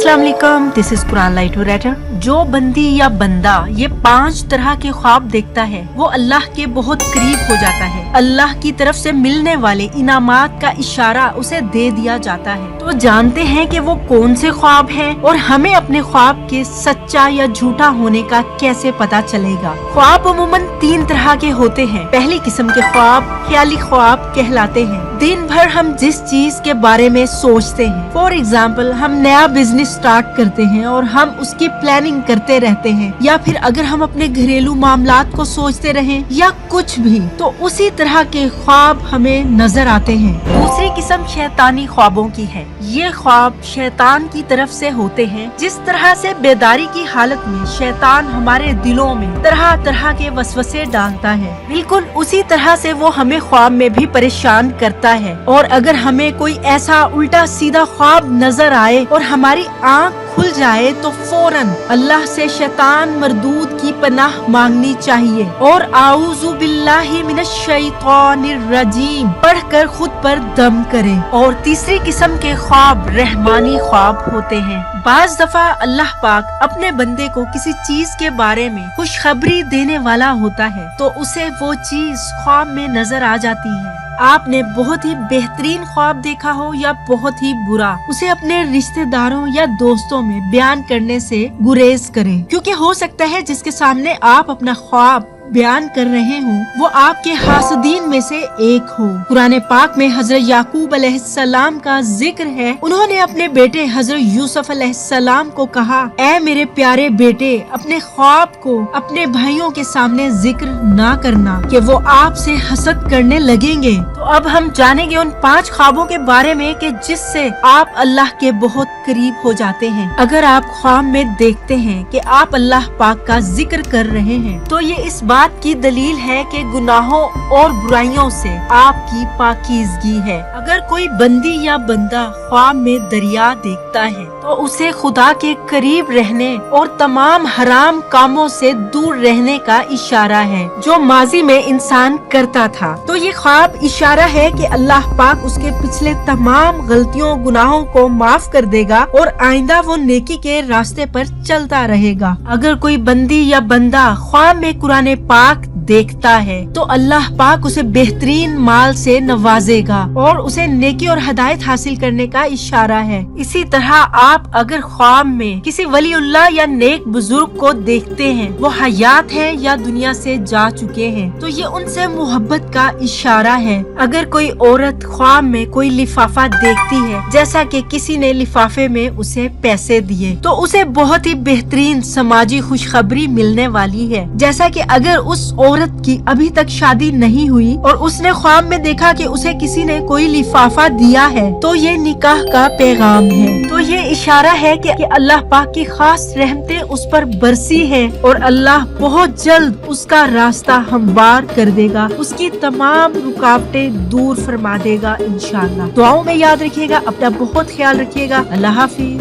अस्सलाम वालेकुम, this is Quran light writer. जो बंदी या बंदा ये 5 तरह के ख्वाब देखता है वो अल्लाह के बहुत करीब हो जाता है। अल्लाह की तरफ से मिलने वाले इनामात का इशारा उसे दे दिया जाता है। तो जानते हैं कि वो कौन से ख्वाब हैं और हमें अपने ख्वाब के सच्चा या झूठा होने का कैसे पता चलेगा। ख्वाब अमूमन 3 तरह के होते हैं। पहली किस्म के ख्वाब ख्याली ख्वाब कहलाते हैं। दिन भर हम जिस चीज के बारे में सोचते हैं, फॉर एग्जाम्पल हम नया बिजनेस स्टार्ट करते हैं और हम उसकी प्लानिंग करते रहते हैं, या फिर अगर हम अपने घरेलू मामलात को सोचते रहें या कुछ भी, तो उसी तरह के ख्वाब हमें नजर आते हैं। दूसरी किस्म शैतानी ख्वाबों की है। ये ख्वाब शैतान की तरफ से होते हैं। जिस तरह से बेदारी की हालत में शैतान हमारे दिलों में तरह तरह के वसवसे डालता है, बिल्कुल उसी तरह से वो हमें ख्वाब में भी परेशान करता है। और अगर हमें कोई ऐसा उल्टा सीधा ख्वाब नजर आए और हमारी आँख खुल जाए तो फौरन अल्लाह से शैतान मरदूद की पनाह मांगनी चाहिए और आऊज़ु बिल्लाहि मिनश शैतानिर रजीम पढ़कर खुद पर दम करें। और तीसरी किस्म के ख्वाब रहमानी ख्वाब होते हैं। बाज दफा अल्लाह पाक अपने बंदे को किसी चीज के बारे में खुशखबरी देने वाला होता है तो उसे वो चीज ख्वाब में नजर आ जाती है। आपने बहुत ही बेहतरीन ख्वाब देखा हो या बहुत ही बुरा, उसे अपने रिश्तेदारों या दोस्तों में बयान करने से गुरेज करें, क्योंकि हो सकता है जिसके सामने आप अपना ख्वाब बयान कर रहे हो वो आपके हासदीन में से एक हो। कुरान पाक में हजरत याकूब अलैहिस्सलाम का जिक्र है। उन्होंने अपने बेटे हजरत यूसुफ अलैहिस्सलाम को कहा, ऐ मेरे प्यारे बेटे, अपने ख्वाब को अपने भाइयों के सामने जिक्र ना करना कि वो आपसे हसद करने लगेंगे। तो अब हम जानेंगे उन 5 ख्वाबों के बारे में कि जिससे आप अल्लाह के बहुत करीब हो जाते हैं। अगर आप ख्वाब में देखते हैं कि आप अल्लाह पाक का जिक्र कर रहे हैं तो ये इस बात की दलील है कि गुनाहों और बुराइयों से आपकी पाकीज़गी है। अगर कोई बंदी या बंदा ख्वाब में दरिया देखता है तो उसे खुदा के करीब रहने और तमाम हराम कामों से दूर रहने का इशारा है जो माजी में इंसान करता था। तो ये ख्वाब इशारा है कि अल्लाह पाक उसके पिछले तमाम गलतियों गुनाहों को माफ कर देगा और आइंदा वो नेकी के रास्ते पर चलता रहेगा। अगर कोई बंदी या बंदा ख्वाब में कुरान पाक देखता है तो अल्लाह पाक उसे बेहतरीन माल से नवाजेगा और उसे नेकी और हदायत हासिल करने का इशारा है। इसी तरह आप अगर ख्वाब में किसी वलीउल्लाह या नेक बुजुर्ग को देखते हैं, वो हयात हैं या दुनिया से जा चुके हैं, तो ये उनसे मोहब्बत का इशारा है। अगर कोई औरत ख्वाब में कोई लिफाफा देखती है, जैसा कि किसी ने लिफाफे में उसे पैसे दिए, तो उसे बहुत ही बेहतरीन समाजी खुशखबरी मिलने वाली है। जैसा कि अगर उस औरत की अभी तक शादी नहीं हुई और उसने ख्वाब में देखा कि उसे किसी ने कोई लिफाफा दिया है, तो ये निकाह का पैगाम है। तो ये इशारा है कि अल्लाह पाक की खास रहमतें उस पर बरसी है और अल्लाह बहुत जल्द उसका रास्ता हमवार कर देगा, उसकी तमाम रुकावटें दूर फरमा देगा इंशाअल्लाह। दुआओं में याद रखिएगा, अपना बहुत ख्याल रखिएगा। अल्लाह हाफिज।